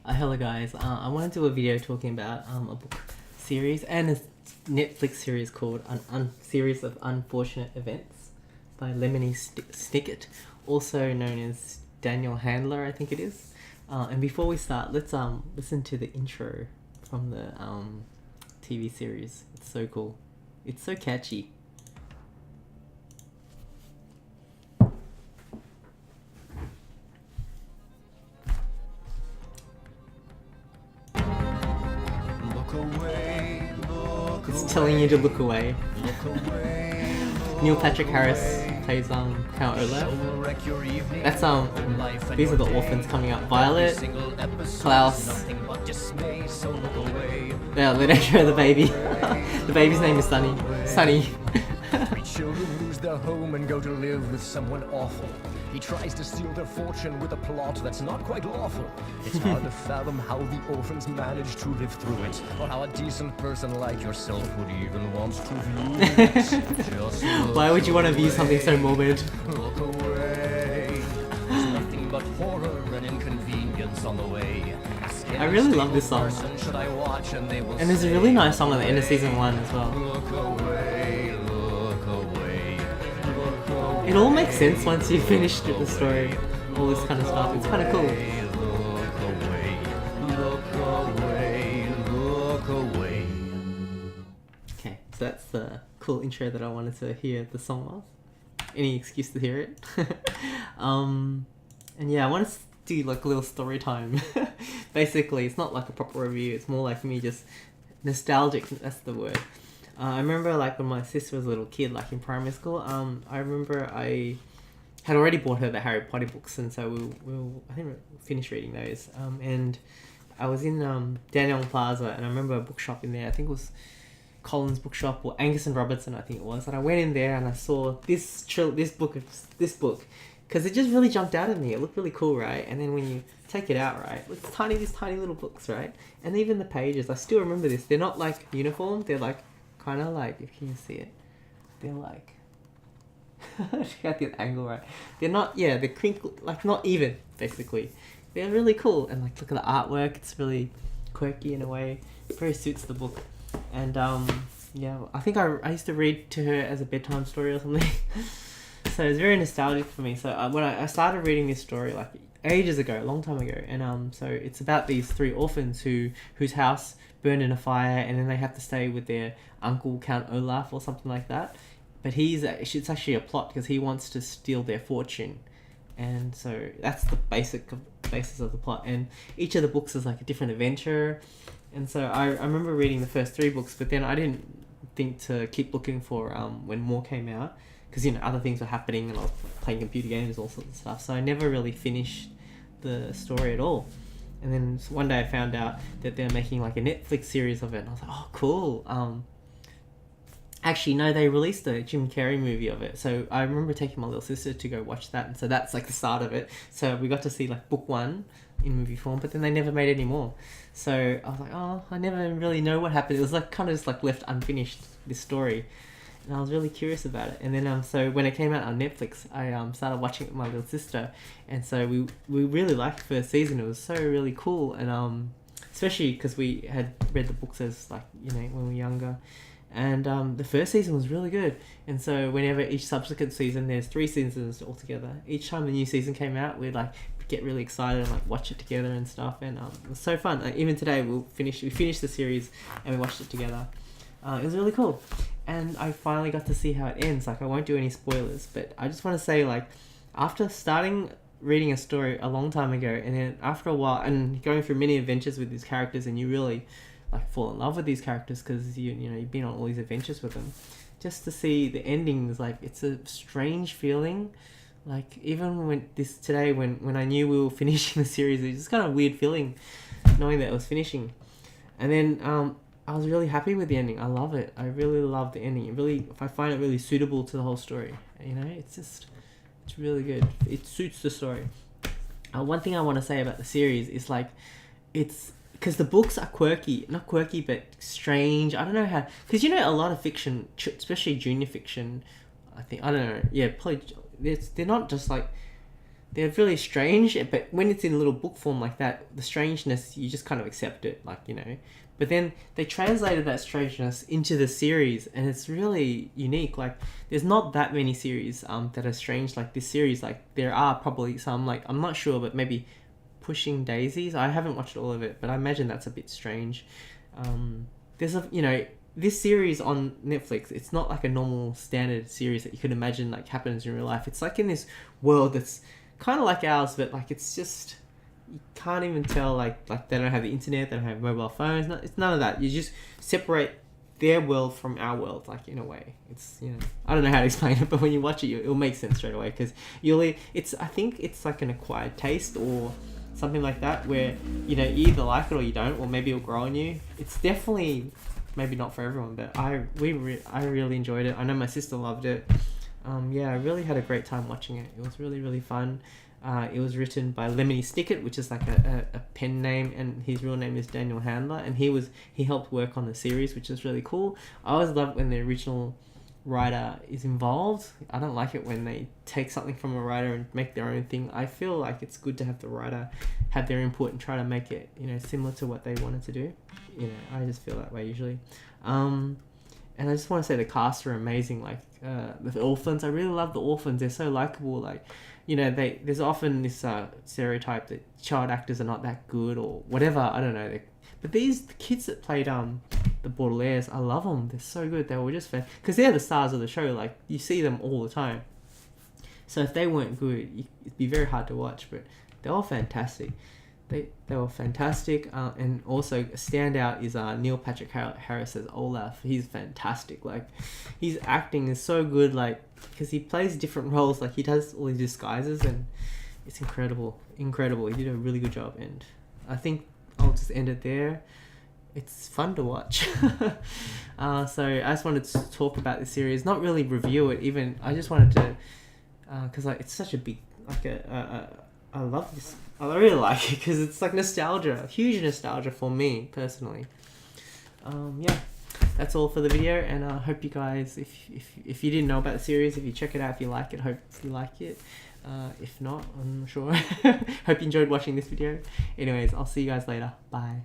Hello guys, I want to do a video talking about a book series and a Netflix series called Series of Unfortunate Events by Lemony Snicket, also known as Daniel Handler, I think it is. And before we start, let's listen to the intro from the TV series. It's so cool. It's so catchy. It's telling you to look away. Neil Patrick Harris plays Count Olaf. That's these are the orphans coming up. Violet, Klaus. Yeah, they don't show the baby. The baby's name is Sunny. Sunny. Children lose their home and go to live with someone awful. He tries to steal their fortune with a plot that's not quite lawful. It's hard to fathom how the orphans manage to live through it, or how a decent person like yourself would even want to view it. Why would you want to view something so morbid? Look away. There's nothing but horror and inconvenience on the way. I really love this song. And there's a really nice song at the end of season 1 as well. Look away, look away, look away. It all makes sense once you finish the story. All this kind of stuff. It's kind of cool. Look away, look away, look away. Okay, so that's the cool intro that I wanted to hear the song of. Any excuse to hear it. And yeah, I want to do like a little story time. Basically, it's not like a proper review. It's more like me just nostalgic. That's the word. I remember like when my sister was a little kid, like in primary school. I remember I had already bought her the Harry Potter books, and so I think we finished reading those. And I was in Daniel Plaza, and I remember a bookshop in there. I think it was Collins Bookshop or Angus and Robertson, I think it was. And I went in there and I saw this book, because it just really jumped out at me. It looked really cool, right? And then when you take it out, right, it's tiny, these tiny little books, right? And even the pages, I still remember this. They're not like uniform. They're like kind of like, if you can see it, they're like, check out the angle, right? They're not, yeah, they're crinkled, like not even, basically. They're really cool. And like, look at the artwork. It's really quirky in a way. It very suits the book. And yeah, I think I used to read to her as a bedtime story or something. So it's very nostalgic for me. So when I started reading this story like ages ago, a long time ago, and so it's about these 3 orphans whose house burned in a fire, and then they have to stay with their uncle Count Olaf or something like that. But it's actually a plot because he wants to steal their fortune, and so that's the basis of the plot. And each of the books is like a different adventure. And so I remember reading the first 3 books, but then I didn't think to keep looking for when more came out, because other things were happening and I was playing computer games, all sorts of stuff. So I never really finished the story at all. And then one day I found out that they're making like a Netflix series of it, and I was like, oh, cool. Actually, no, they released a Jim Carrey movie of it. So I remember taking my little sister to go watch that, and so that's like the start of it. So we got to see like book 1 in movie form, but then they never made any more. So I was like, oh, I never really know what happened. It was like kind of just like left unfinished, this story. And I was really curious about it. And then so when it came out on Netflix, I started watching it with my little sister. And so we really liked the first season. It was so really cool. And especially because we had read the books as like, when we were younger. And the first season was really good. And so whenever each subsequent season, there's 3 seasons altogether. Each time a new season came out, we'd like get really excited and like watch it together and stuff. And it was so fun. Like, even today, we finished the series and we watched it together. It was really cool. And I finally got to see how it ends. Like, I won't do any spoilers, but I just want to say, like, after starting reading a story a long time ago, and then after a while, and going through many adventures with these characters, and you really like fall in love with these characters because you've been on all these adventures with them, just to see the endings, like, it's a strange feeling. Like, even when I knew we were finishing the series, it was just kind of a weird feeling knowing that it was finishing. And then I was really happy with the ending. I love it. I really love the ending. I find it really suitable to the whole story. It's really good. It suits the story. One thing I want to say about the series is like, it's because the books are not quirky, but strange. I don't know how, because a lot of fiction, especially junior fiction, I don't know. Yeah, probably they're not just like they're really strange, but when it's in a little book form like that, the strangeness, you just kind of accept it, like, you know. But then they translated that strangeness into the series, and it's really unique. Like, there's not that many series that are strange like this series. Like, there are probably some, like, I'm not sure, but maybe Pushing Daisies. I haven't watched all of it, but I imagine that's a bit strange. There's a, you know, this series on Netflix, it's not like a normal standard series that you could imagine like happens in real life. It's like in this world that's kind of like ours, but like it's just, you can't even tell, like they don't have the internet, they don't have mobile phones, it's none of that. You just separate their world from our world, like, in a way. It's, you know, I don't know how to explain it, but when you watch it, it'll make sense straight away, because I think it's like an acquired taste or something like that, where, you know, you either like it or you don't, or maybe it'll grow on you. It's definitely maybe not for everyone, but I really enjoyed it. I know my sister loved it. Yeah, I really had a great time watching it. It was really, really fun. It was written by Lemony Snicket, which is like a pen name, and his real name is Daniel Handler, and he helped work on the series, which is really cool. I always love when the original writer is involved. I don't like it when they take something from a writer and make their own thing. I feel like it's good to have the writer have their input and try to make it, you know, similar to what they wanted to do. You know, I just feel that way usually. And I just want to say the cast are amazing. Like, the orphans, I really love the orphans. They're so likable. Like, you know, there's often this stereotype that child actors are not that good or whatever. I don't know. But the kids that played the Baudelaires, I love them. They're so good. They were just fan, because they're the stars of the show. Like, you see them all the time. So if they weren't good, it'd be very hard to watch. But they're all fantastic. They were fantastic. And also a standout is Neil Patrick Harris as Olaf. He's fantastic. Like, his acting is so good. Like, because he plays different roles. Like, he does all these disguises, and it's incredible. He did a really good job. And I think I'll just end it there. It's fun to watch. So I just wanted to talk about this series, not really review it even. I just wanted to, because like, it's such a big, like I love this. I really like it because it's like nostalgia, huge nostalgia for me personally. Yeah, that's all for the video, and I hope you guys, if you didn't know about the series, if you check it out, if you like it, hope you like it. If not, I'm not sure. Hope you enjoyed watching this video. Anyways, I'll see you guys later. Bye.